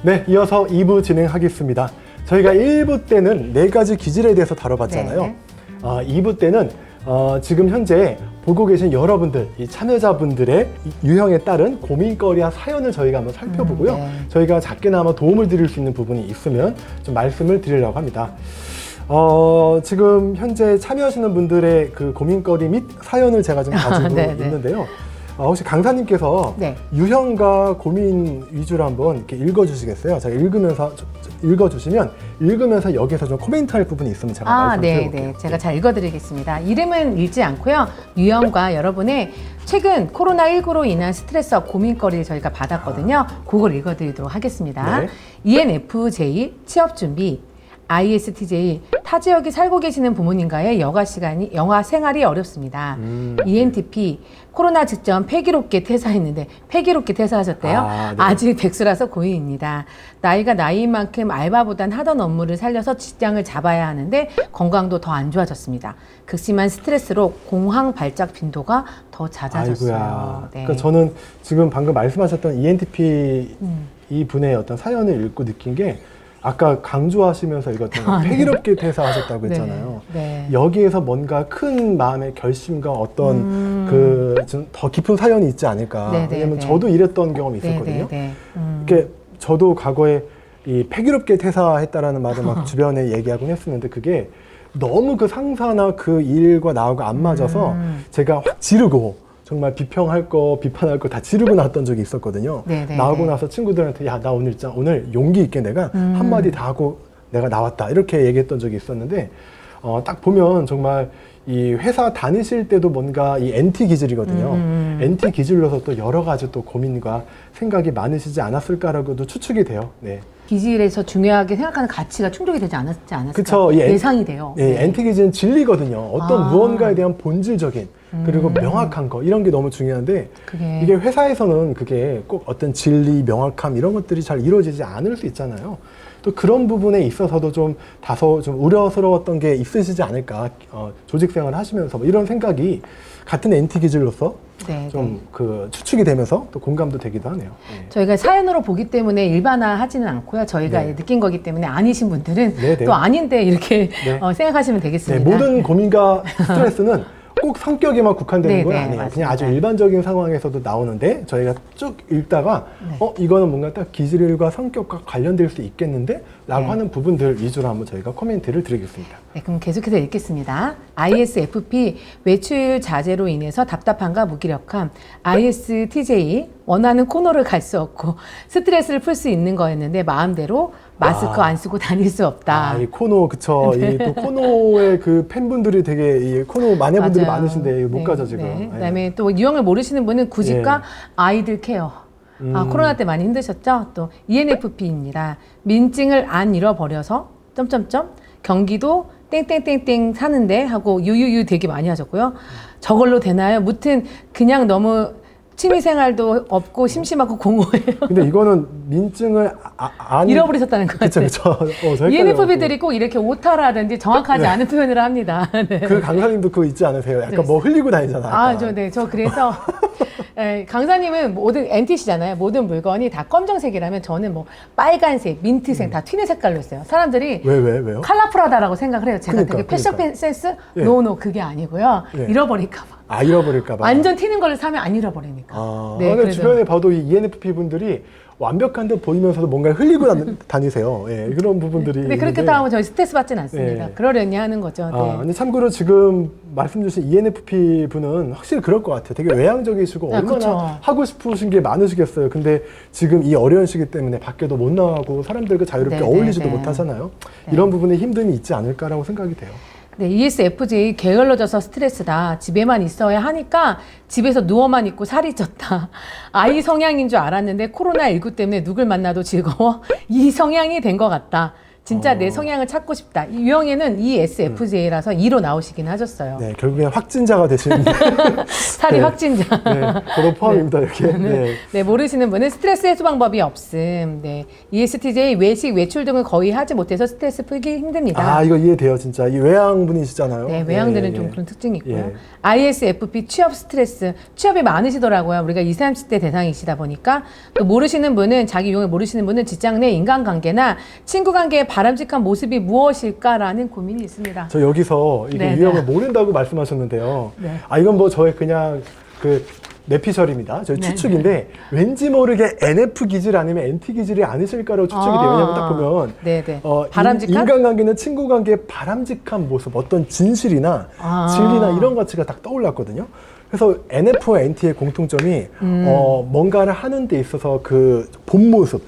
네, 이어서 2부 진행하겠습니다. 저희가 1부 때는 4가지 기질에 대해서 다뤄봤잖아요. 네. 2부 때는 지금 현재 보고 계신 여러분들, 이 참여자분들의 유형에 따른 고민거리와 사연을 저희가 한번 살펴보고요. 네. 저희가 작게나마 도움을 드릴 수 있는 부분이 있으면 좀 말씀을 드리려고 합니다. 지금 현재 참여하시는 분들의 그 고민거리 및 사연을 제가 좀 가지고 있는데요. 혹시 강사님께서 네. 유형과 고민 위주로 한번 이렇게 읽어주시겠어요? 제가 읽어주시면 읽으면서 여기서 좀 코멘트할 부분이 있으면 제가 말씀드려볼게요. 네. 제가 잘 읽어드리겠습니다. 이름은 읽지 않고요. 유형과 여러분의 최근 코로나19로 인한 스트레스와 고민거리를 저희가 받았거든요. 그걸 읽어드리도록 하겠습니다. 네. ENFJ 취업 준비, ISTJ 타 지역에 살고 계시는 부모님과의 영화 생활이 어렵습니다. ENTP 코로나 직전 패기롭게 퇴사했는데 패기롭게 퇴사하셨대요. 네. 아직 백수라서 고인입니다. 나이가 나이인 만큼 알바보단 하던 업무를 살려서 직장을 잡아야 하는데 건강도 더 안 좋아졌습니다. 극심한 스트레스로 공황 발작 빈도가 더 잦아졌어요. 아이고야. 네. 그러니까 저는 지금 방금 말씀하셨던 ENTP 이 분의 어떤 사연을 읽고 느낀 게 아까 강조하시면서 읽었던 패기롭게 퇴사하셨다고 했잖아요. 네. 여기에서 뭔가 큰 마음의 결심과 어떤 그 좀 더 깊은 사연이 있지 않을까. 왜냐면 저도 이랬던 경험이 있었거든요. 이렇게 저도 과거에 이 패기롭게 퇴사했다라는 말을 막 주변에 얘기하곤 했었는데 그게 너무 그 상사나 그 일과 나하고 안 맞아서 제가 확 지르고 정말 비평할 거, 비판할 거 다 지르고 나왔던 적이 있었거든요. 나오고 나서 친구들한테 야, 나 오늘 용기 있게 내가 한마디 다 하고 내가 나왔다. 이렇게 얘기했던 적이 있었는데 딱 보면 정말 이 회사 다니실 때도 뭔가 이 NT 기질이거든요. NT 기질로서 또 여러 가지 또 고민과 생각이 많으시지 않았을까라고도 추측이 돼요. 네. 기질에서 중요하게 생각하는 가치가 충족이 되지 않았을까? 그쵸. 예상이 돼요. NT 기질은 진리거든요. 어떤 무언가에 대한 본질적인 그리고 명확한 거 이런 게 너무 중요한데 이게 회사에서는 그게 꼭 어떤 진리, 명확함 이런 것들이 잘 이루어지지 않을 수 있잖아요. 또 그런 부분에 있어서도 좀 다소 좀 우려스러웠던 게 있으시지 않을까. 조직 생활을 하시면서 뭐 이런 생각이 같은 NT 기질로서 좀 그 추측이 되면서 또 공감도 되기도 하네요. 저희가 사연으로 보기 때문에 일반화하지는 않고요. 저희가 느낀 거기 때문에 아니신 분들은 또 아닌데 이렇게 생각하시면 되겠습니다. 모든 고민과 스트레스는 꼭 성격에만 국한되는 건 아니에요. 맞습니다. 그냥 아주 일반적인 상황에서도 나오는데 저희가 쭉 읽다가 이거는 뭔가 딱 기질과 성격과 관련될 수 있겠는데? 라고 하는 부분들 위주로 한번 저희가 코멘트를 드리겠습니다. 네, 그럼 계속해서 읽겠습니다. ISFP 외출 자제로 인해서 답답함과 무기력함. ISTJ 원하는 코너를 갈 수 없고 스트레스를 풀 수 있는 거였는데 마음대로 마스크 안 쓰고 다닐 수 없다. 이 코너 그쵸. 이 또 코너의 그 팬분들이 되게 이 코너 마녀분들이 많으신데 못 가죠 지금. 그다음에 또 유형을 모르시는 분은 구직과 아이들 케어. 코로나 때 많이 힘드셨죠? 또 ENFP입니다. 민증을 안 잃어버려서 경기도 땡땡땡땡 사는데 하고 유유유 되게 많이 하셨고요. 저걸로 되나요? 무튼 그냥 너무 취미생활도 없고 심심하고 공허해요. 근데 이거는 민증을 안 잃어버리셨다는 거 같아요. 그쵸. ENFP들이 꼭 이렇게 오타라든지 정확하지 않은 표현을 합니다. 그 강사님도 그거 있지 않으세요? 약간 뭐 흘리고 다니잖아요. 저 그래서 강사님은 모든 NTC잖아요. 모든 물건이 다 검정색이라면 저는 뭐 빨간색, 민트색 다 튀는 색깔로 했어요. 사람들이 왜요? 컬러풀하다라고 생각을 해요. 제가 되게 패션 센스? 노 그게 아니고요. 잃어버릴까 봐. 잃어버릴까 봐. 완전 튀는 걸 사면 안 잃어버리니까. 근데 주변에 봐도 이 ENFP 분들이 완벽한 듯 보이면서도 뭔가 흘리고 다니세요. 그런 부분들이. 근데 그렇게 하면 저희 스트레스 받지는 않습니다. 그러려니 하는 거죠. 근데 참고로 지금 말씀 주신 ENFP 분은 확실히 그럴 것 같아요. 되게 외향적이시고 얼마나 하고 싶으신 게 많으시겠어요. 근데 지금 이 어려운 시기 때문에 밖에도 못 나가고 사람들과 자유롭게 어울리지도 못하잖아요. 이런 부분에 힘듦이 있지 않을까라고 생각이 돼요. 네, ESFJ 게을러져서 스트레스다. 집에만 있어야 하니까 집에서 누워만 있고 살이 쪘다. I 성향인 줄 알았는데 코로나19 때문에 누굴 만나도 즐거워. 이 성향이 된 것 같다. 진짜 내 성향을 찾고 싶다. 이 유형에는 ESFJ라서 E로 나오시긴 하셨어요. 네, 결국엔 확진자가 되시는 살이 네. 확진자. 네, 저도 포함입니다. 이렇게. 네. 네, 모르시는 분은 스트레스 해소 방법이 없음. 네, ESTJ 외식, 외출 등을 거의 하지 못해서 스트레스 풀기 힘듭니다. 아, 이거 이해돼요, 진짜. 이 외향분이시잖아요. 네, 외향들은 예, 좀 예. 그런 특징이 있고요. 예. ISFP 취업 스트레스, 취업이 많으시더라고요. 우리가 20, 30대 대상이시다 보니까. 또 모르시는 분은, 자기 유형을 모르시는 분은 직장 내 인간관계나 친구관계의 바람직한 모습이 무엇일까라는 고민이 있습니다. 저 여기서 이게 네, 유형을 네. 모른다고 말씀하셨는데요. 네. 아, 이건 뭐 저의 그냥 그 내피셜입니다. 저희 네, 추측인데 왠지 모르게 NF 기질 아니면 NT 기질이 아니실까라고 추측이 돼요. 왜냐면 딱 보면 네네. 바람직한? 인간관계는 친구관계의 바람직한 모습, 어떤 진실이나 진리나 이런 가치가 딱 떠올랐거든요. 그래서 NF와 NT의 공통점이 뭔가를 하는 데 있어서 그 본 모습,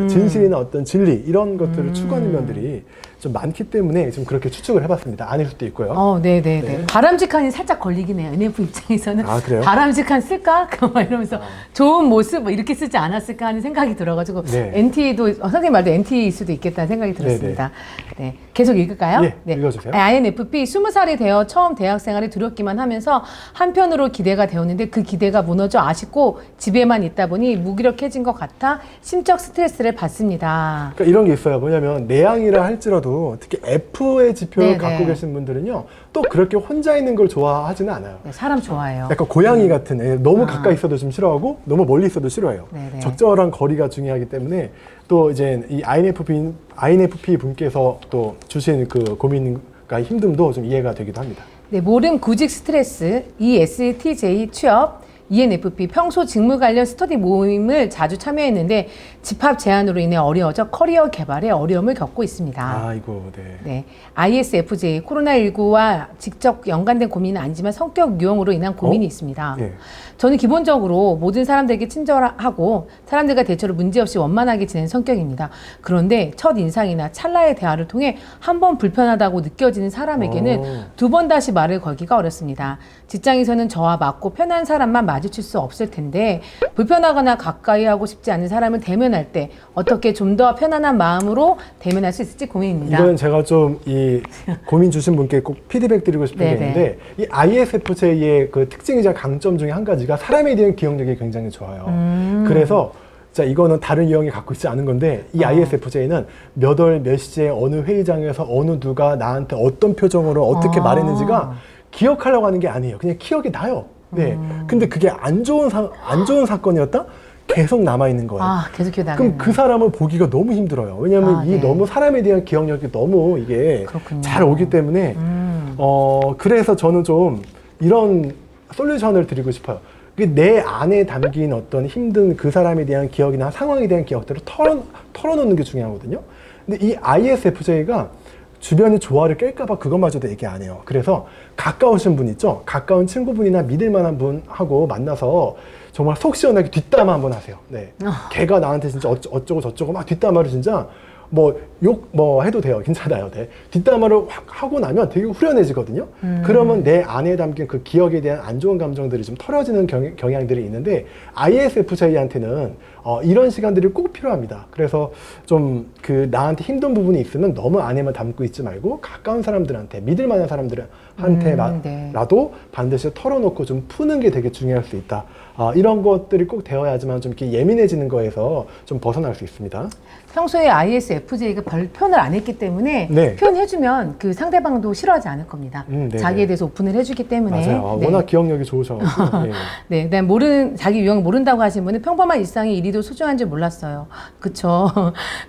진실이나 어떤 진리 이런 것들을 추구하는 면들이 좀 많기 때문에 좀 그렇게 추측을 해봤습니다. 아닐 수도 있고요. 네네네. 네. 바람직한이 살짝 걸리긴 해요. NF 입장에서는. 아, 그래요? 바람직한 쓸까? 막 이러면서 좋은 모습 뭐 이렇게 쓰지 않았을까 하는 생각이 들어가지고 네. NT도 선생님 말도 NT일 수도 있겠다는 생각이 들었습니다. 네. 계속 읽을까요? 예, 읽어주세요. INFP 20살이 되어 처음 대학 생활이 두렵기만 하면서 한편으로 기대가 되었는데 그 기대가 무너져 아쉽고 집에만 있다 보니 무기력해진 것 같아 심적 스트레스를 받습니다. 그러니까 이런 게 있어요. 뭐냐면 내향이라 할지라도 특히 F의 지표를 네네. 갖고 계신 분들은요. 또 그렇게 혼자 있는 걸 좋아하지는 않아요. 네, 사람 좋아해요. 약간 고양이 같은 애, 너무 가까이 있어도 좀 싫어하고 너무 멀리 있어도 싫어해요. 네네. 적절한 거리가 중요하기 때문에 또 이제 이 INFP 분께서 또 주신 그 고민과 힘듦도 좀 이해가 되기도 합니다. 네, 모름 구직 스트레스, ESTJ 취업, ENFP 평소 직무 관련 스터디 모임을 자주 참여했는데 집합 제한으로 인해 어려워져 커리어 개발에 어려움을 겪고 있습니다. 아이고, 네. 네, ISFJ 코로나19와 직접 연관된 고민은 아니지만 성격 유형으로 인한 고민이 있습니다. 예. 저는 기본적으로 모든 사람들에게 친절하고 사람들과 대체로 문제없이 원만하게 지내는 성격입니다. 그런데 첫 인상이나 찰나의 대화를 통해 한 번 불편하다고 느껴지는 사람에게는 두 번 다시 말을 걸기가 어렵습니다. 직장에서는 저와 맞고 편한 사람만 마주칠 수 없을 텐데 불편하거나 가까이 하고 싶지 않은 사람을 대면할 때 어떻게 좀 더 편안한 마음으로 대면할 수 있을지 고민입니다. 이건 제가 좀 이 고민 주신 분께 꼭 피드백 드리고 싶은 게 네네. 있는데 이 ISFJ의 그 특징이자 강점 중에 한 가지가 사람에 대한 기억력이 굉장히 좋아요. 그래서 자, 이거는 다른 유형이 갖고 있지 않은 건데 이 ISFJ는 몇 월 몇 시에 어느 회의장에서 어느 누가 나한테 어떤 표정으로 어떻게 말했는지가 기억하려고 하는 게 아니에요. 그냥 기억이 나요. 네. 근데 그게 안 좋은 사건이었다? 계속 남아있는 거예요. 계속 기억나겠네요. 그럼 그 사람을 보기가 너무 힘들어요. 왜냐하면 네. 너무 사람에 대한 기억력이 너무 이게 그렇군요. 잘 오기 때문에 그래서 저는 좀 이런 솔루션을 드리고 싶어요. 내 안에 담긴 어떤 힘든 그 사람에 대한 기억이나 상황에 대한 기억들을 털어놓는 게 중요하거든요. 근데 이 ISFJ가 주변의 조화를 깰까봐 그것마저도 얘기 안 해요. 그래서 가까우신 분 있죠? 가까운 친구분이나 믿을 만한 분하고 만나서 정말 속 시원하게 뒷담화 한번 하세요. 네. 걔가 나한테 진짜 어쩌고 저쩌고 막 뒷담화를 진짜 욕 해도 돼요. 괜찮아요. 네. 뒷담화를 확 하고 나면 되게 후련해지거든요. 그러면 내 안에 담긴 그 기억에 대한 안 좋은 감정들이 좀 털어지는 경향들이 있는데 ISFJ한테는 이런 시간들이 꼭 필요합니다. 그래서 좀 그 나한테 힘든 부분이 있으면 너무 안에만 담고 있지 말고 가까운 사람들한테 믿을 만한 사람들한테라도 반드시 털어놓고 좀 푸는 게 되게 중요할 수 있다. 이런 것들이 꼭 되어야지만 좀 이렇게 예민해지는 거에서 좀 벗어날 수 있습니다. 평소에 ISFJ가 별 표현을 안 했기 때문에 네. 표현해주면 그 상대방도 싫어하지 않을 겁니다. 네네. 자기에 대해서 오픈을 해주기 때문에. 맞아요. 네. 워낙 기억력이 좋으셔가지고. 네. 네, 자기 유형을 모른다고 하신 분은 평범한 일상이 이리도 소중한 줄 몰랐어요. 그쵸.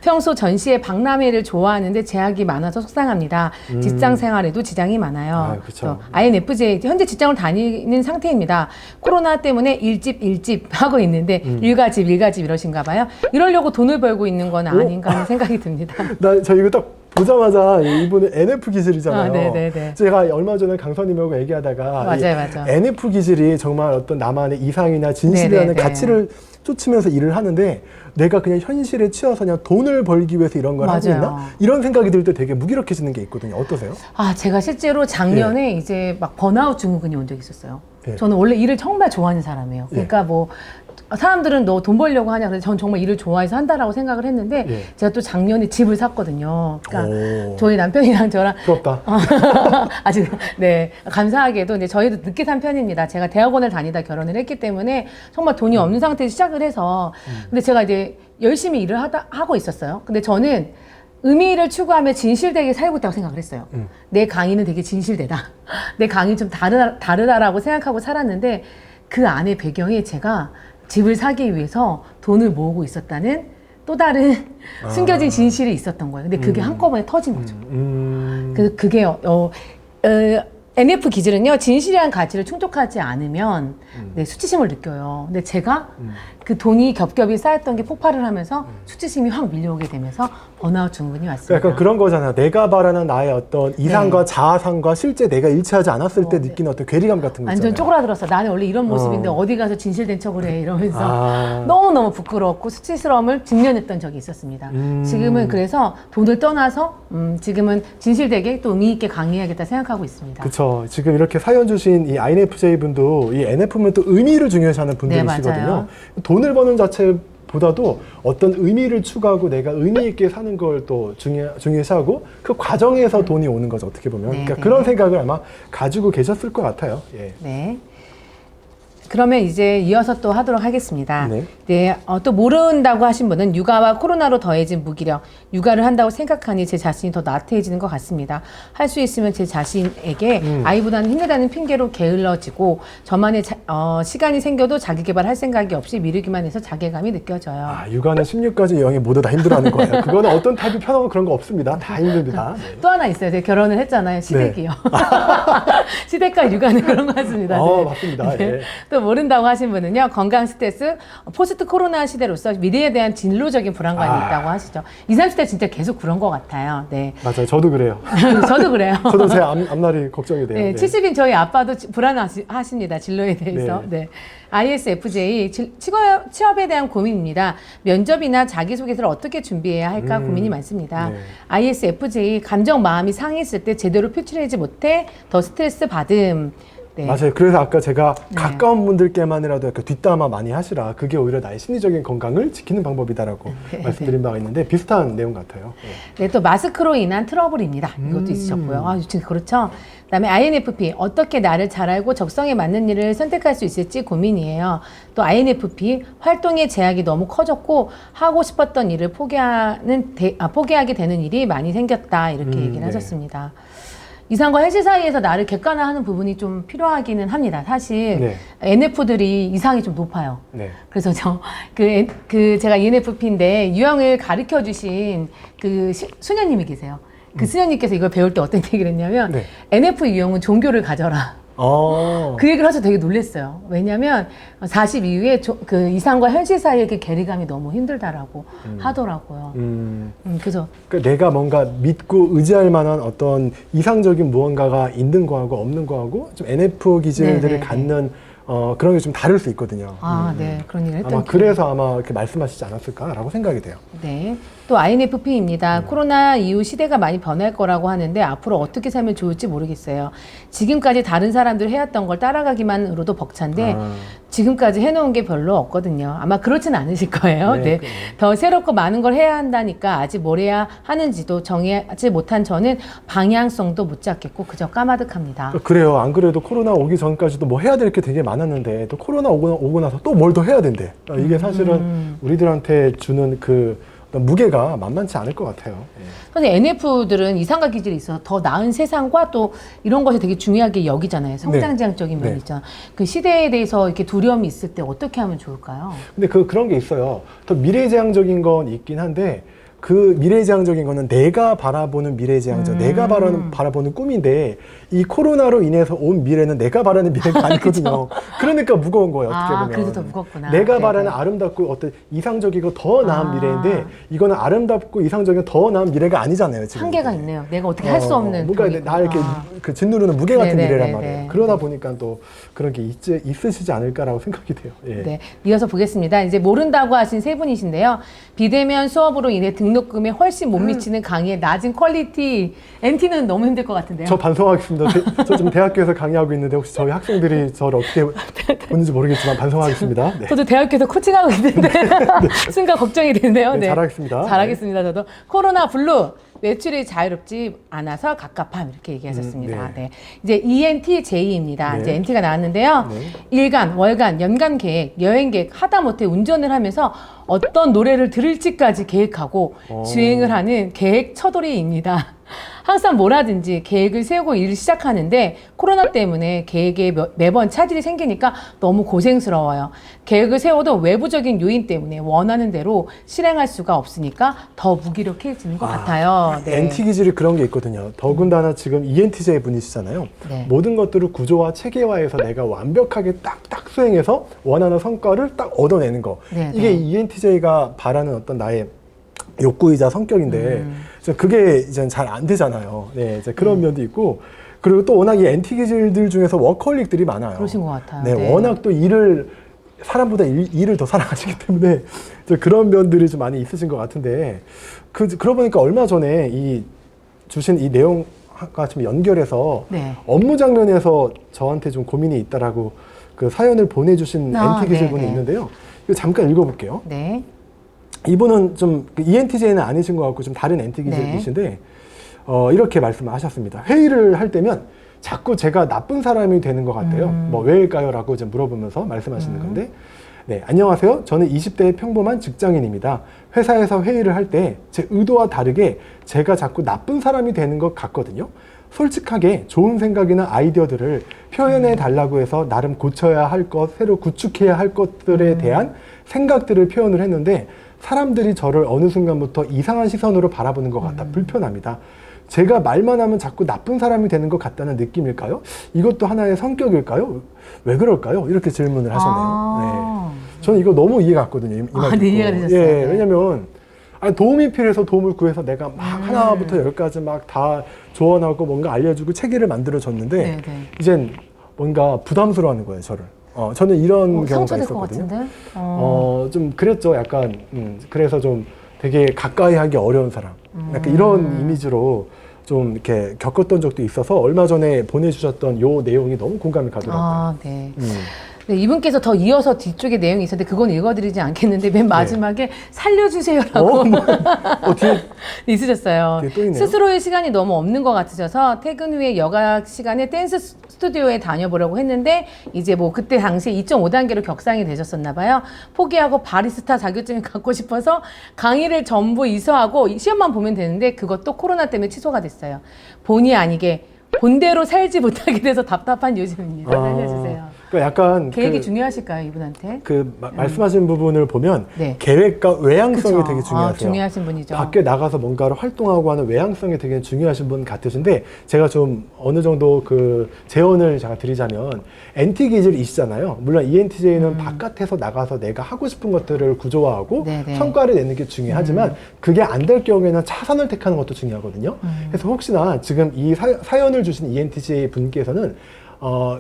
평소 전시회 박람회를 좋아하는데 제약이 많아서 속상합니다. 직장 생활에도 지장이 많아요. 그쵸. INFJ, 현재 직장을 다니는 상태입니다. 코로나 때문에 일집 하고 있는데 일가집 이러신가 봐요. 이러려고 돈을 벌고 있는 건 아닌가 하는 생각이 듭니다. 저 이거 딱 보자마자 이분은 NF 기질이잖아요. 네네네. 제가 얼마 전에 강선님하고 얘기하다가 맞아요. NF 기질이 정말 어떤 나만의 이상이나 진실이라는 네네네. 가치를 쫓으면서 일을 하는데 내가 그냥 현실에 치여서 그냥 돈을 벌기 위해서 이런 걸 하고 맞아요. 있나? 이런 생각이 들 때 되게 무기력해지는 게 있거든요. 어떠세요? 제가 실제로 작년에 이제 막 번아웃 증후군이 온 적이 있었어요. 예. 저는 원래 일을 정말 좋아하는 사람이에요. 그러니까 예. 뭐 사람들은 너 돈 벌려고 하냐 그래서 전 정말 일을 좋아해서 한다라고 생각을 했는데 예. 제가 또 작년에 집을 샀거든요. 그러니까 오. 저희 남편이랑 저랑 부럽다. 아직 네 감사하게도 이제 저희도 늦게 산 편입니다. 제가 대학원을 다니다 결혼을 했기 때문에 정말 돈이 없는 상태에서 시작을 해서 근데 제가 이제 열심히 일을 하고 있었어요. 근데 저는 의미를 추구하며 진실되게 살고 있다고 생각을 했어요. 내 강의는 되게 진실되다. 내 강의 좀 다르다라고 생각하고 살았는데 그 안에 배경에 제가 집을 사기 위해서 돈을 모으고 있었다는 또 다른 숨겨진 진실이 있었던 거예요. 근데 그게 한꺼번에 터진 거죠. 그게 NF 기질은요, 진실이란 가치를 충족하지 않으면 네, 수치심을 느껴요. 근데 제가 그 돈이 겹겹이 쌓였던 게 폭발을 하면서 수치심이 확 밀려오게 되면서 번아웃 증후군이 왔습니다. 약간 그런 거잖아. 내가 바라는 나의 어떤 이상과 네. 자아상과 실제 내가 일치하지 않았을 때 느끼는 어떤 괴리감 같은 거 있잖아요. 완전 쪼그라들었어. 나는 원래 이런 모습인데 어디 가서 진실된 척을 해 이러면서 너무너무 부끄럽고 수치스러움을 직면했던 적이 있었습니다. 지금은 그래서 돈을 떠나서 지금은 진실되게 또 의미 있게 강의해야겠다 생각하고 있습니다. 그렇죠. 지금 이렇게 사연 주신 이 INFJ 분도 이 NF면 또 의미를 중요시하는 분들이시거든요. 맞아요. 돈을 버는 자체보다도 어떤 의미를 추구하고 내가 의미 있게 사는 걸 또 중요시하고 그 과정에서 돈이 오는 거죠. 어떻게 보면. 그러니까 그런 생각을 아마 가지고 계셨을 것 같아요. 예. 네. 그러면 이제 이어서 또 하도록 하겠습니다. 네. 네, 또 모른다고 하신 분은 육아와 코로나로 더해진 무기력, 육아를 한다고 생각하니 제 자신이 더 나태해지는 것 같습니다. 할 수 있으면 제 자신에게 아이보다는 힘들다는 핑계로 게을러지고 저만의 시간이 생겨도 자기 개발할 생각이 없이 미루기만 해서 자괴감이 느껴져요. 육아는 16가지 영이 모두 다 힘들어하는 거예요. 그거는 어떤 타입이 편하고 그런 거 없습니다. 다 힘듭니다. 네. 또 하나 있어요. 제가 결혼을 했잖아요. 시댁이요. 시댁과 육아는 그런 것 같습니다. 네. 맞습니다. 네. 예. 또 모른다고 하신 분은요, 건강 스트레스, 포스트 코로나 시대로서 미래에 대한 진로적인 불안감이 있다고 하시죠. 20, 30대 진짜 계속 그런 것 같아요. 네. 맞아요. 저도 그래요. 저도 그래요. 저도 제 앞날이 걱정이 돼요. 네, 70인 저희 아빠도 불안하십니다. 진로에 대해서. 네. ISFJ, 취업에 대한 고민입니다. 면접이나 자기소개서를 어떻게 준비해야 할까 고민이 많습니다. 네. ISFJ, 감정, 마음이 상했을 때 제대로 표출하지 못해 더 스트레스 받음. 네. 맞아요. 그래서 아까 제가 가까운 분들께만이라도 이렇게 뒷담화 많이 하시라. 그게 오히려 나의 심리적인 건강을 지키는 방법이다라고 말씀드린 바가 있는데 비슷한 내용 같아요. 네, 또 마스크로 인한 트러블입니다. 이것도 있으셨고요. 진짜 그렇죠. 그다음에 INFP, 어떻게 나를 잘 알고 적성에 맞는 일을 선택할 수 있을지 고민이에요. 또 INFP, 활동의 제약이 너무 커졌고 하고 싶었던 일을 포기하게 되는 일이 많이 생겼다. 이렇게 얘기를 하셨습니다. 이상과 현실 사이에서 나를 객관화하는 부분이 좀 필요하기는 합니다. 사실 NF들이 이상이 좀 높아요. 그래서 제가 ENFP인데 유형을 가르쳐 주신 그 수녀님이 계세요. 그 수녀님께서 이걸 배울 때 어떤 얘기를 했냐면 NF 유형은 종교를 가져라. 그 얘기를 하셔서 되게 놀랐어요. 왜냐면 40 이후에 그 이상과 현실 사이의 그 괴리감이 너무 힘들다라고 하더라고요. 그래서 그러니까 내가 뭔가 믿고 의지할 만한 어떤 이상적인 무언가가 있는 거하고 없는 거하고 좀 NF 기질들을 갖는 그런 게 좀 다를 수 있거든요. 네. 그런 얘기를 했던 아마 그래서 아마 이렇게 말씀하시지 않았을까라고 생각이 돼요. 네. 또 INFP입니다. 코로나 이후 시대가 많이 변할 거라고 하는데 앞으로 어떻게 살면 좋을지 모르겠어요. 지금까지 다른 사람들 해왔던 걸 따라가기만으로도 벅찬데 지금까지 해놓은 게 별로 없거든요. 아마 그렇진 않으실 거예요. 네. 더 새롭고 많은 걸 해야 한다니까 아직 뭘 해야 하는지도 정하지 못한 저는 방향성도 못 잡겠고 그저 까마득합니다. 그래요. 안 그래도 코로나 오기 전까지도 뭐 해야 될 게 되게 많았는데 또 코로나 오고 나서 또 뭘 더 해야 된대. 이게 사실은 우리들한테 주는 그 무게가 만만치 않을 것 같아요. 선생님, NF들은 이상과 기질이 있어서 더 나은 세상과 또 이런 것이 되게 중요하게 여기잖아요. 성장지향적인 면이 있잖아요. 그 시대에 대해서 이렇게 두려움이 있을 때 어떻게 하면 좋을까요? 근데 그런 게 있어요. 더 미래지향적인 건 있긴 한데 그 미래지향적인 거는 내가 바라보는 미래지향적, 내가 바라보는 꿈인데 이 코로나로 인해서 온 미래는 내가 바라는 미래가 아니거든요. 그러니까 무거운 거예요. 어떻게 보면. 그래서 더 무겁구나. 내가 바라는 아름답고 어떤 이상적이고 더 나은 미래인데 이거는 아름답고 이상적인 더 나은 미래가 아니잖아요. 지금. 한계가 있네요. 내가 어떻게 할 수 없는. 뭔가 나 이렇게 그 짓누르는 무게 같은 미래란 말이에요. 그러다 보니까 또 그런 게 있으시지 않을까라고 생각이 돼요. 네, 이어서 보겠습니다. 이제 모른다고 하신 세 분이신데요. 비대면 수업으로 인해 등록금에 훨씬 못 미치는 강의의 낮은 퀄리티. NT는 너무 힘들 것 같은데요. 저 반성하겠습니다. 저 지금 대학교에서 강의하고 있는데 혹시 저희 학생들이 저를 어떻게 보는지 모르겠지만 반성하겠습니다. 네. 저도 대학교에서 코칭하고 있는데 순간 걱정이 되네요. 네, 잘하겠습니다. 잘하겠습니다. 저도. 코로나 블루. 외출이 자유롭지 않아서 갑갑함 이렇게 얘기하셨습니다. 네. 이제 ENTJ입니다. 이제 NT가 나왔는데요. 일간, 월간, 연간 계획, 여행 계획, 하다못해 운전을 하면서 어떤 노래를 들을지까지 계획하고 주행을 하는 계획 처돌이입니다. 항상 뭐라든지 계획을 세우고 일을 시작하는데 코로나 때문에 계획에 매번 차질이 생기니까 너무 고생스러워요. 계획을 세워도 외부적인 요인 때문에 원하는 대로 실행할 수가 없으니까 더 무기력해지는 것 같아요. 네. NT 기질이 그런 게 있거든요. 더군다나 지금 ENTJ 분이시잖아요. 네. 모든 것들을 구조화, 체계화해서 내가 완벽하게 딱딱 수행해서 원하는 성과를 딱 얻어내는 거. 네, 이게 네. ENTJ가 바라는 어떤 나의 욕구이자 성격인데 그게 이제 잘 안 되잖아요. 네, 이제 그런 면도 있고 그리고 또 워낙 이 NT 기질들 중에서 워커홀릭들이 많아요. 그러신 것 같아요. 네, 네. 워낙 또 사람보다 일을 더 사랑하시기 때문에 그런 면들이 좀 많이 있으신 것 같은데 그러고 보니까 얼마 전에 주신 이 내용과 좀 연결해서 네. 업무 장면에서 저한테 좀 고민이 있다라고 그 사연을 보내주신 NT 기질 분이 네. 있는데요. 이거 잠깐 읽어볼게요. 네. 이분은 좀 ENTJ는 아니신 것 같고 좀 다른 NT 기질이신데 이렇게 말씀을 하셨습니다. 회의를 할 때면 자꾸 제가 나쁜 사람이 되는 것 같아요. 뭐 왜일까요? 라고 이제 물어보면서 말씀하시는 건데 네, 안녕하세요. 저는 20대의 평범한 직장인입니다. 회사에서 회의를 할 때 제 의도와 다르게 제가 자꾸 나쁜 사람이 되는 것 같거든요. 솔직하게 좋은 생각이나 아이디어들을 표현해 달라고 해서 나름 고쳐야 할 것, 새로 구축해야 할 것들에 대한 생각들을 표현을 했는데 사람들이 저를 어느 순간부터 이상한 시선으로 바라보는 것 같아 불편합니다. 제가 말만 하면 자꾸 나쁜 사람이 되는 것 같다는 느낌일까요? 이것도 하나의 성격일까요? 왜 그럴까요? 이렇게 질문을 하셨네요. 네. 저는 이거 너무 이해가 갔거든요. 이 말 네, 이해가 되셨어요. 예, 네. 왜냐면 도움이 필요해서 도움을 구해서 내가 막 하나부터 열까지 막 다 조언하고 뭔가 알려주고 체계를 만들어줬는데 네, 네. 이젠 뭔가 부담스러워하는 거예요, 저를. 저는 이런 경우가 상처될 것 있었거든요. 같은데? 좀 그랬죠. 약간 그래서 좀 되게 가까이 하기 어려운 사람. 약간 이런 이미지로 좀 이렇게 겪었던 적도 있어서 얼마 전에 보내주셨던 요 내용이 너무 공감이 가더라고요. 네. 네, 이분께서 더 이어서 뒤쪽에 내용이 있었는데 그건 읽어드리지 않겠는데 맨 마지막에 살려주세요라고 뒤에 있으셨어요. 뒤에 또 있네요. 스스로의 시간이 너무 없는 것 같으셔서 퇴근 후에 여가 시간에 댄스 스튜디오에 다녀보려고 했는데 이제 뭐 그때 당시에 2.5단계로 격상이 되셨었나 봐요. 포기하고 바리스타 자격증을 갖고 싶어서 강의를 전부 이수하고 시험만 보면 되는데 그것도 코로나 때문에 취소가 됐어요. 본의 아니게 본대로 살지 못하게 돼서 답답한 요즘입니다. 살려주세요. 그러니까 약간 계획이 중요하실까요, 이분한테? 말씀하신 부분을 보면 네. 계획과 외향성이 그쵸. 되게 중요하세요. 중요하신 분이죠. 밖에 나가서 뭔가를 활동하고 하는 외향성이 되게 중요하신 분 같으신데 제가 좀 어느 정도 그 재원을 제가 드리자면 NT 기질이시잖아요. 물론 ENTJ는 바깥에서 나가서 내가 하고 싶은 것들을 구조화하고 네네. 성과를 내는 게 중요하지만 그게 안 될 경우에는 차선을 택하는 것도 중요하거든요. 그래서 혹시나 지금 이 사연을 주신 ENTJ 분께서는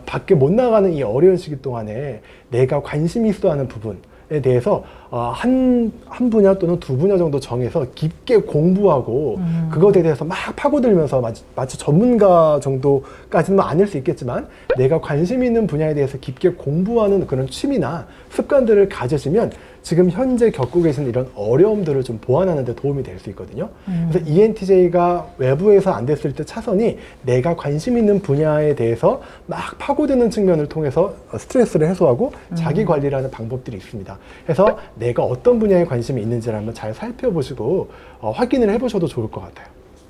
밖에 못 나가는 이 어려운 시기 동안에 내가 관심이 있어 하는 부분에 대해서 한 분야 또는 두 분야 정도 정해서 깊게 공부하고 그것에 대해서 막 파고들면서 마치 전문가 정도까지는 아닐 수 있겠지만 내가 관심 있는 분야에 대해서 깊게 공부하는 그런 취미나 습관들을 가지시면 지금 현재 겪고 계신 이런 어려움들을 좀 보완하는 데 도움이 될 수 있거든요. 그래서 ENTJ가 외부에서 안 됐을 때 차선이 내가 관심 있는 분야에 대해서 막 파고드는 측면을 통해서 스트레스를 해소하고 자기 관리를 하는 방법들이 있습니다. 그래서 내가 어떤 분야에 관심이 있는지를 한번 잘 살펴보시고 확인을 해보셔도 좋을 것 같아요.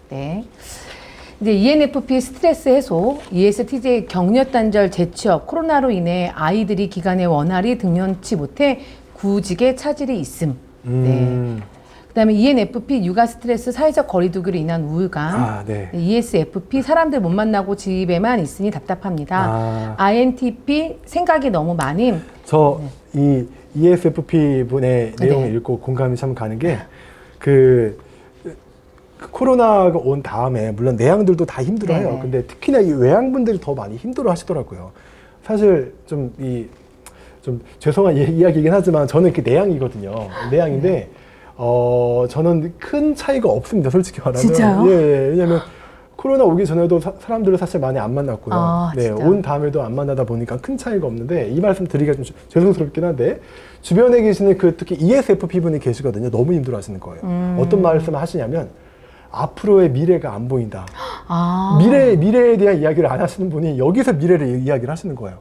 네. 이제 ENFP 스트레스 해소, ESTJ 격려 단절 재취업, 코로나로 인해 아이들이 기간에 원활히 등년치 못해 구직에 차질이 있음. 네. 그다음에 ENFP 육아 스트레스, 사회적 거리두기로 인한 우울감. 네. ESFP 사람들 못 만나고 집에만 있으니 답답합니다. INTP 생각이 너무 많음. 이 ESFP 분의 내용을 읽고 공감이 참 가는 게 코로나가 온 다음에 물론 내향들도 다 힘들어해요. 네네. 근데 특히나 이 외향분들이 더 많이 힘들어 하시더라고요. 사실 좀 죄송한 이야기이긴 하지만 저는 이렇게 내향이거든요. 내향인데 저는 큰 차이가 없습니다. 솔직히 말하면. 진짜요? 예, 왜냐면 코로나 오기 전에도 사람들을 사실 많이 안 만났고요. 네, 진짜? 온 다음에도 안 만나다 보니까 큰 차이가 없는데 이 말씀 드리기가 좀 죄송스럽긴 한데 주변에 계시는 특히 ESFP 분이 계시거든요. 너무 힘들어하시는 거예요. 어떤 말씀을 하시냐면 앞으로의 미래가 안 보인다. 미래에 대한 이야기를 안 하시는 분이 여기서 미래를 이야기를 하시는 거예요.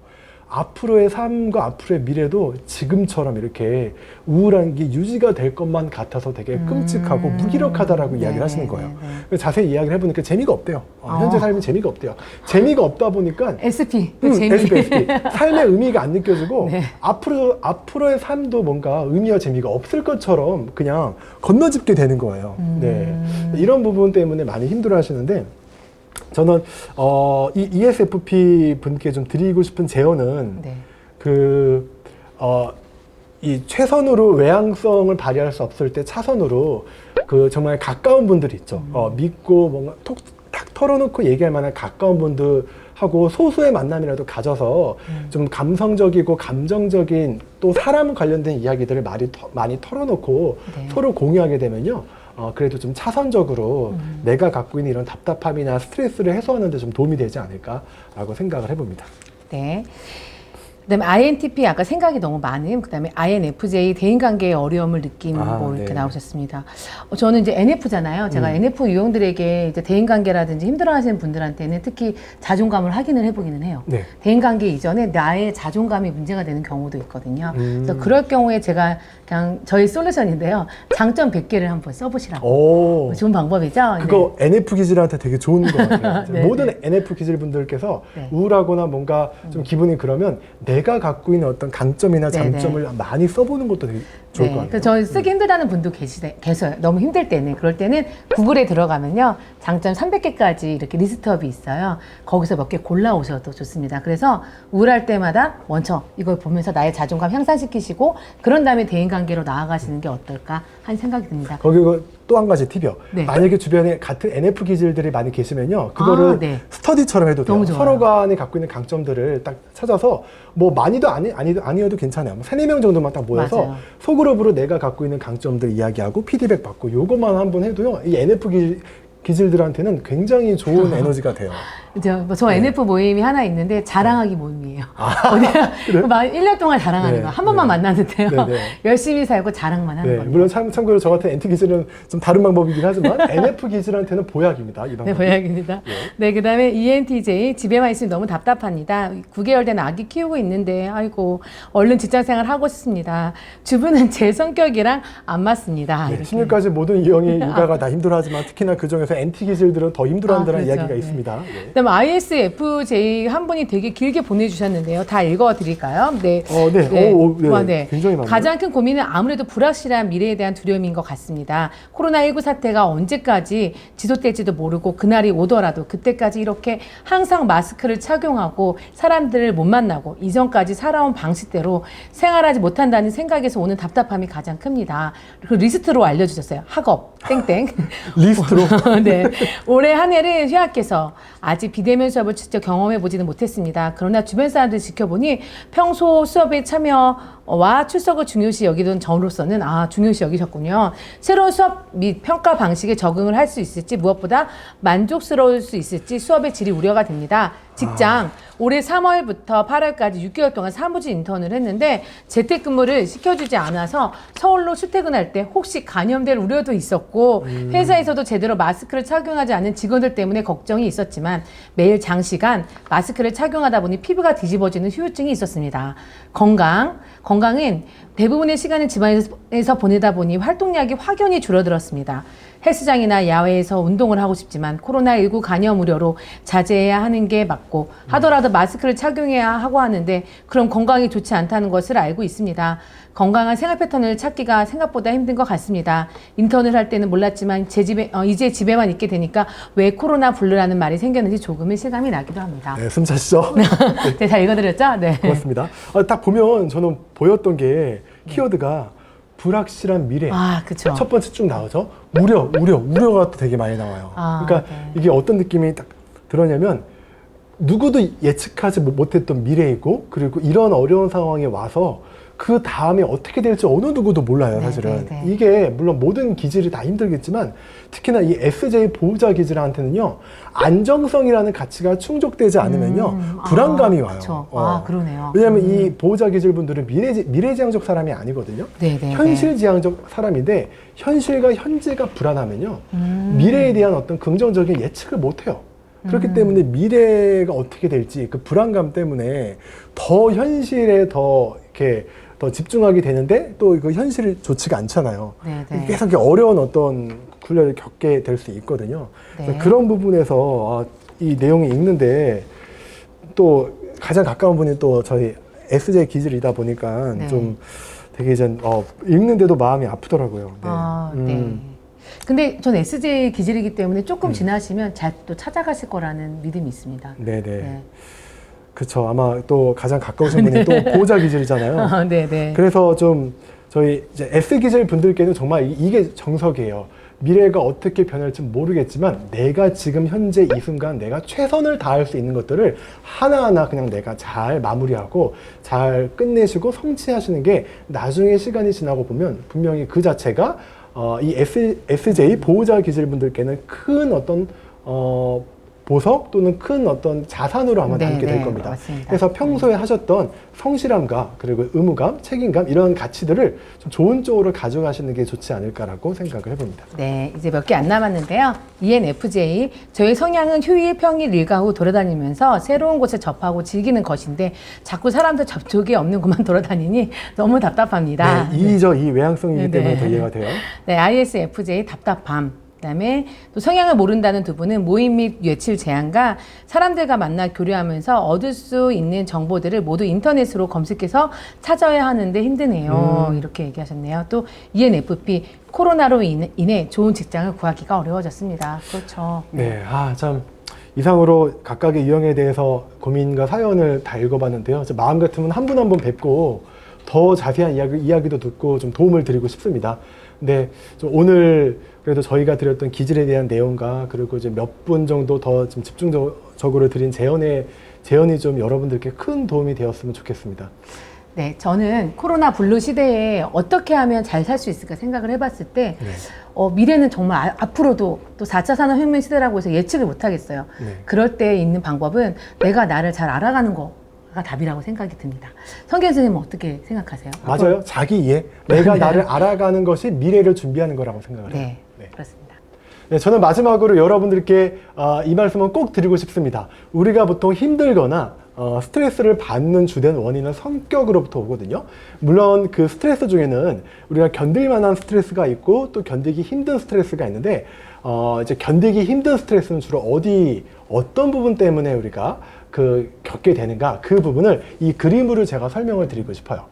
앞으로의 삶과 앞으로의 미래도 지금처럼 이렇게 우울한 게 유지가 될 것만 같아서 되게 끔찍하고 무기력하다라고 이야기를 하시는 거예요. 자세히 이야기를 해보니까 재미가 없대요. 현재 삶이 재미가 없대요. 재미가 없다 보니까 SP, 재미. SP. 삶의 의미가 안 느껴지고 앞으로의 삶도 뭔가 의미와 재미가 없을 것처럼 그냥 건너집게 되는 거예요. 네. 이런 부분 때문에 많이 힘들어하시는데 저는 이 ESFP 분께 좀 드리고 싶은 제언은 이 최선으로 외향성을 발휘할 수 없을 때 차선으로 정말 가까운 분들이 있죠. 믿고 뭔가 탁 털어놓고 얘기할 만한 가까운 분들하고 소수의 만남이라도 가져서 좀 감성적이고 감정적인 또 사람 관련된 이야기들을 많이 털어놓고 서로 공유하게 되면요. 그래도 좀 차선적으로 내가 갖고 있는 이런 답답함이나 스트레스를 해소하는 데 좀 도움이 되지 않을까라고 생각을 해봅니다. 네. 그다음에 INTP 아까 생각이 너무 많은 그다음에 INFJ 대인관계의 어려움을 느낀 이렇게 나오셨습니다. 저는 이제 NF잖아요. 제가 NF 유형들에게 이제 대인관계라든지 힘들어하시는 분들한테는 특히 자존감을 확인을 해보기는 해요. 대인관계 이전에 나의 자존감이 문제가 되는 경우도 있거든요. 그래서 그럴 경우에 제가 그냥 저희 솔루션인데요. 장점 100개를 한번 써보시라고. 좋은 방법이죠. 그거 NF 기질한테 되게 좋은 것 같아요. 모든 NF 기질 분들께서 우울하거나 뭔가 좀 기분이 그러면 내가 갖고 있는 어떤 강점이나 장점을 많이 써보는 것도 되게 좋을 것 같아요. 저 쓰기 힘들다는 분도 계셔요. 너무 힘들 때는. 그럴 때는 구글에 들어가면요. 장점 300개까지 이렇게 리스트업이 있어요. 거기서 몇 개 골라오셔도 좋습니다. 그래서 우울할 때마다 먼저 이걸 보면서 나의 자존감 향상시키시고 그런 다음에 대인관계로 나아가시는 게 어떨까 하는 생각이 듭니다. 거기 또 한 가지 팁이요. 만약에 주변에 같은 NF 기질들이 많이 계시면요. 그거를 스터디처럼 해도 돼요. 서로 간에 갖고 있는 강점들을 딱 찾아서 뭐 많이도 아니어도 괜찮아요. 뭐 3-4명 정도만 딱 모여서 소그룹으로 내가 갖고 있는 강점들 이야기하고 피드백 받고 요것만 한번 해도요. 이 NF 기질들한테는 굉장히 좋은 에너지가 돼요. 저 NF 모임이 하나 있는데 자랑하기 모임이에요. 1년 동안 자랑하는 거. 한 번만 만나는데요. 열심히 살고 자랑만 하는 거예요. 물론 참고로 저 같은 NT 기질은 좀 다른 방법이긴 하지만 NF 기질한테는 보약입니다. 이 방법. 보약입니다. 그 다음에 ENTJ 집에만 있으면 너무 답답합니다. 9개월 된 아기 키우고 있는데 아이고 얼른 직장생활 하고 싶습니다. 주부는 제 성격이랑 안 맞습니다. 16까지 모든 유형의 육아가 다 힘들어하지만 특히나 그 중에서 NT 기질들은 더 힘들어한다는 이야기가 있습니다. 그다음 ISFJ 한 분이 되게 길게 보내주셨는데요. 다 읽어드릴까요? 굉장히 많네요. 가장 큰 고민은 아무래도 불확실한 미래에 대한 두려움인 것 같습니다. 코로나19 사태가 언제까지 지속될지도 모르고 그날이 오더라도 그때까지 이렇게 항상 마스크를 착용하고 사람들을 못 만나고 이전까지 살아온 방식대로 생활하지 못한다는 생각에서 오는 답답함이 가장 큽니다. 그리고 리스트로 알려주셨어요. 학업 땡땡. 리스트로? 올해 한 해를 휴학해서 아직 비대면 수업을 직접 경험해보지는 못했습니다. 그러나 주변 사람들 지켜보니 평소 수업에 참여와 출석을 중요시 여기던 저로서는 중요시 여기셨군요. 새로운 수업 및 평가 방식에 적응을 할 수 있을지 무엇보다 만족스러울 수 있을지 수업의 질이 우려가 됩니다. 직장 올해 3월부터 8월까지 6개월 동안 사무직 인턴을 했는데 재택근무를 시켜주지 않아서 서울로 출퇴근할 때 혹시 감염될 우려도 있었고 회사에서도 제대로 마스크를 착용하지 않는 직원들 때문에 걱정이 있었지만 매일 장시간 마스크를 착용하다 보니 피부가 뒤집어지는 후유증이 있었습니다. 건강은 대부분의 시간을 집안에서 보내다 보니 활동량이 확연히 줄어들었습니다. 헬스장이나 야외에서 운동을 하고 싶지만 코로나19 감염 우려로 자제해야 하는 게 맞고 하더라도 마스크를 착용해야 하고 하는데 그럼 건강이 좋지 않다는 것을 알고 있습니다. 건강한 생활 패턴을 찾기가 생각보다 힘든 것 같습니다. 인턴을 할 때는 몰랐지만 이제 집에만 있게 되니까 왜 코로나 블루라는 말이 생겼는지 조금은 실감이 나기도 합니다. 숨 차시죠? 잘 읽어드렸죠? 고맙습니다. 딱 보면 저는 보였던 게 키워드가 불확실한 미래. 그쵸. 첫 번째 쭉 나오죠. 우려가 또 되게 많이 나와요. 그러니까 이게 어떤 느낌이 딱 들었냐면 누구도 예측하지 못했던 미래이고 그리고 이런 어려운 상황에 와서 그 다음에 어떻게 될지 어느 누구도 몰라요, 사실은. 이게 물론 모든 기질이 다 힘들겠지만 특히나 이 SJ 보호자 기질한테는요, 안정성이라는 가치가 충족되지 않으면요, 불안감이 와요. 그쵸. 그러네요. 왜냐하면 이 보호자 기질 분들은 미래지향적 사람이 아니거든요. 현실지향적 사람인데 현실과 현재가 불안하면요, 미래에 대한 어떤 긍정적인 예측을 못해요. 그렇기 때문에 미래가 어떻게 될지 그 불안감 때문에 더 현실에 더 이렇게 더 집중하게 되는데 또 그 현실이 좋지가 않잖아요. 계속 어려운 어떤 굴레를 겪게 될 수 있거든요. 그래서 그런 부분에서 이 내용이 읽는데 또 가장 가까운 분이 또 저희 SJ 기질이다 보니까 좀 되게 이제 읽는데도 마음이 아프더라고요. 근데 전 SJ 기질이기 때문에 조금 지나시면 잘 또 찾아가실 거라는 믿음이 있습니다. 그렇죠. 아마 또 가장 가까우신 분이 또 보호자 기질이잖아요. 그래서 좀 저희 이제 S 기질 분들께는 정말 이게 정석이에요. 미래가 어떻게 변할지 모르겠지만 내가 지금 현재 이 순간 내가 최선을 다할 수 있는 것들을 하나하나 그냥 내가 잘 마무리하고 잘 끝내시고 성취하시는 게 나중에 시간이 지나고 보면 분명히 그 자체가 이 SJ 보호자 기질 분들께는 큰 어떤 보석 또는 큰 어떤 자산으로 아마 남게 될 겁니다. 맞습니다. 그래서 평소에 하셨던 성실함과 그리고 의무감, 책임감 이런 가치들을 좀 좋은 쪽으로 가져가시는 게 좋지 않을까라고 생각을 해봅니다. 이제 몇 개 안 남았는데요. ENFJ, 저의 성향은 휴일, 평일, 일과 후 돌아다니면서 새로운 곳을 접하고 즐기는 것인데 자꾸 사람들 접촉이 없는 곳만 돌아다니니 너무 답답합니다. 이죠. 이 외향성이기 때문에 더 이해가 돼요. ISFJ, 답답함. 그다음에 또 성향을 모른다는 두 분은 모임 및 외출 제한과 사람들과 만나 교류하면서 얻을 수 있는 정보들을 모두 인터넷으로 검색해서 찾아야 하는데 힘드네요. 이렇게 얘기하셨네요. 또 ENFP, 코로나로 인해 좋은 직장을 구하기가 어려워졌습니다. 그렇죠. 참 이상으로 각각의 유형에 대해서 고민과 사연을 다 읽어봤는데요. 마음 같으면 한 분 한 분 뵙고 더 자세한 이야기도 듣고 좀 도움을 드리고 싶습니다. 근데 좀 오늘 그래도 저희가 드렸던 기질에 대한 내용과 그리고 이제 몇 분 정도 더 좀 집중적으로 드린 재연이 좀 여러분들께 큰 도움이 되었으면 좋겠습니다. 저는 코로나 블루 시대에 어떻게 하면 잘 살 수 있을까 생각을 해봤을 때 미래는 정말 앞으로도 또 4차 산업혁명 시대라고 해서 예측을 못하겠어요. 그럴 때 있는 방법은 내가 나를 잘 알아가는 거가 답이라고 생각이 듭니다. 성경 선생님은 어떻게 생각하세요? 맞아요. 자기 이해. 내가 나를 알아가는 것이 미래를 준비하는 거라고 생각을 해요. 그렇습니다. 저는 마지막으로 여러분들께 이 말씀은 꼭 드리고 싶습니다. 우리가 보통 힘들거나 스트레스를 받는 주된 원인은 성격으로부터 오거든요. 물론 그 스트레스 중에는 우리가 견딜 만한 스트레스가 있고 또 견디기 힘든 스트레스가 있는데 이제 견디기 힘든 스트레스는 주로 어떤 부분 때문에 우리가 겪게 되는가, 그 부분을 이 그림으로 제가 설명을 드리고 싶어요.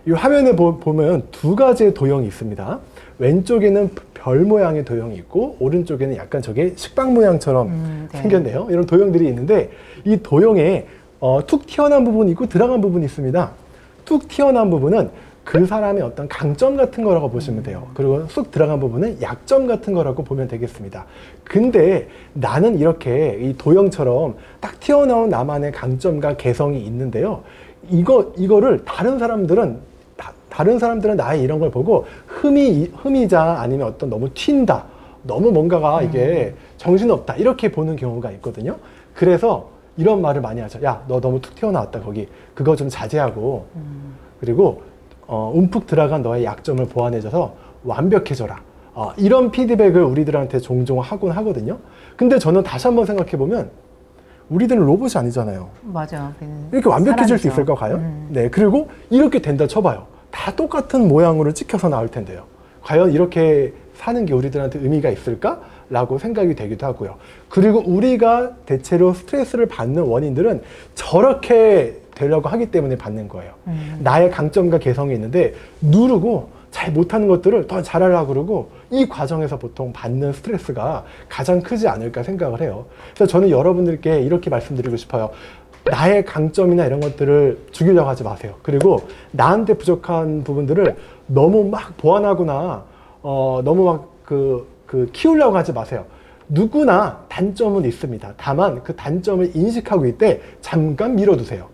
이 화면에 보면 두 가지의 도형이 있습니다. 왼쪽에는 별 모양의 도형이 있고 오른쪽에는 약간 저게 식빵 모양처럼 생겼네요. 이런 도형들이 있는데 이 도형에 툭 튀어나온 부분이 있고 들어간 부분이 있습니다. 툭 튀어나온 부분은 그 사람의 어떤 강점 같은 거라고 보시면 돼요. 그리고 쑥 들어간 부분은 약점 같은 거라고 보면 되겠습니다. 근데 나는 이렇게 이 도형처럼 딱 튀어나온 나만의 강점과 개성이 있는데요. 이거를 다른 사람들은 나의 이런 걸 보고 흠이자 아니면 어떤 너무 튄다, 너무 뭔가가 이게 정신없다 이렇게 보는 경우가 있거든요. 그래서 이런 말을 많이 하죠. 야, 너 너무 툭 튀어나왔다 거기. 그거 좀 자제하고 그리고 움푹 들어간 너의 약점을 보완해줘서 완벽해져라. 이런 피드백을 우리들한테 종종 하곤 하거든요. 근데 저는 다시 한번 생각해보면 우리들은 로봇이 아니잖아요. 맞아. 이렇게 완벽해질 수 있을까 과연? 그리고 이렇게 된다 쳐봐요. 다 똑같은 모양으로 찍혀서 나올 텐데요. 과연 이렇게 사는 게 우리들한테 의미가 있을까? 라고 생각이 되기도 하고요. 그리고 우리가 대체로 스트레스를 받는 원인들은 저렇게 되려고 하기 때문에 받는 거예요. 나의 강점과 개성이 있는데 누르고 잘 못하는 것들을 더 잘하려고 그러고 이 과정에서 보통 받는 스트레스가 가장 크지 않을까 생각을 해요. 그래서 저는 여러분들께 이렇게 말씀드리고 싶어요. 나의 강점이나 이런 것들을 죽이려고 하지 마세요. 그리고 나한테 부족한 부분들을 너무 막 보완하거나 너무 막 키우려고 하지 마세요. 누구나 단점은 있습니다. 다만 그 단점을 인식하고 있을 때 잠깐 밀어두세요.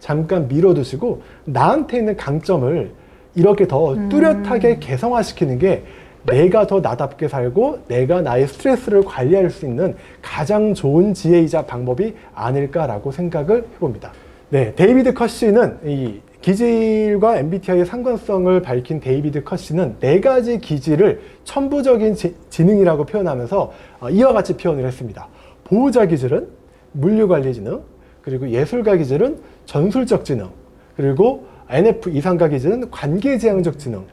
잠깐 밀어두시고 나한테 있는 강점을 이렇게 더 뚜렷하게 개성화시키는 게 내가 더 나답게 살고 내가 나의 스트레스를 관리할 수 있는 가장 좋은 지혜이자 방법이 아닐까라고 생각을 해봅니다. 네, 데이비드 커시는 이 기질과 MBTI의 상관성을 밝힌 데이비드 커시는 4가지 기질을 천부적인 지능이라고 표현하면서 이와 같이 표현을 했습니다. 보호자 기질은 물류관리 지능, 그리고 예술가 기질은 전술적 지능, 그리고 NF 이상가 기질은 관계지향적 지능,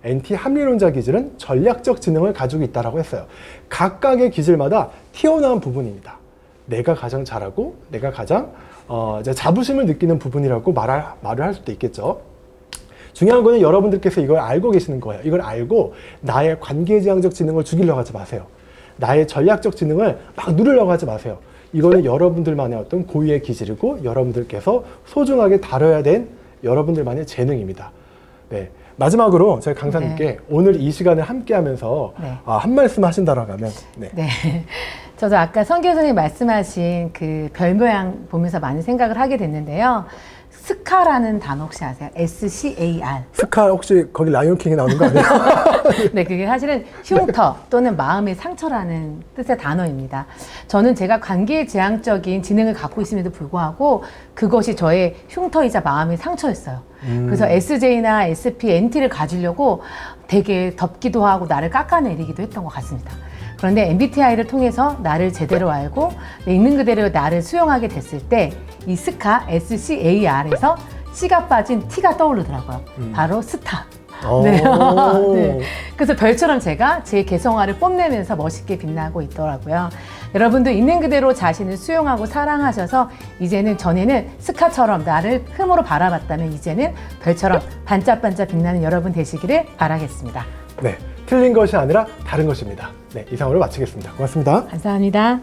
NT 합리론자 기질은 전략적 지능을 가지고 있다고 했어요. 각각의 기질마다 튀어나온 부분입니다. 내가 가장 잘하고 내가 가장 이제 자부심을 느끼는 부분이라고 말을 할 수도 있겠죠. 중요한 거는 여러분들께서 이걸 알고 계시는 거예요. 이걸 알고 나의 관계지향적 지능을 죽이려고 하지 마세요. 나의 전략적 지능을 막 누르려고 하지 마세요. 이거는 여러분들만의 어떤 고유의 기질이고 여러분들께서 소중하게 다뤄야 된 여러분들만의 재능입니다. 네. 마지막으로 저희 강사님께 오늘 이 시간을 함께 하면서 한 말씀 하신다라고 하면 네. 저도 아까 성교 선생님 말씀하신 그 별 모양 보면서 많은 생각을 하게 됐는데요. 스카라는 단어 혹시 아세요? SCAR. 스카 혹시 거기 라이온킹에 나오는 거 아니에요? 네, 그게 사실은 흉터 또는 마음의 상처라는 뜻의 단어입니다. 저는 제가 관계지향적인 지능을 갖고 있음에도 불구하고 그것이 저의 흉터이자 마음의 상처였어요. 그래서 SJ나 SP, NT를 가지려고 되게 덮기도 하고 나를 깎아내리기도 했던 것 같습니다. 그런데 MBTI를 통해서 나를 제대로 알고 있는 그대로 나를 수용하게 됐을 때 이 스카, SCAR에서 C가 빠진 T가 떠오르더라고요. 바로 스타. 네. 네. 그래서 별처럼 제가 제 개성화를 뽐내면서 멋있게 빛나고 있더라고요. 여러분도 있는 그대로 자신을 수용하고 사랑하셔서 이제는 전에는 스카처럼 나를 흠으로 바라봤다면 이제는 별처럼 반짝반짝 빛나는 여러분 되시기를 바라겠습니다. 네, 틀린 것이 아니라 다른 것입니다. 네, 이상으로 마치겠습니다. 고맙습니다. 감사합니다.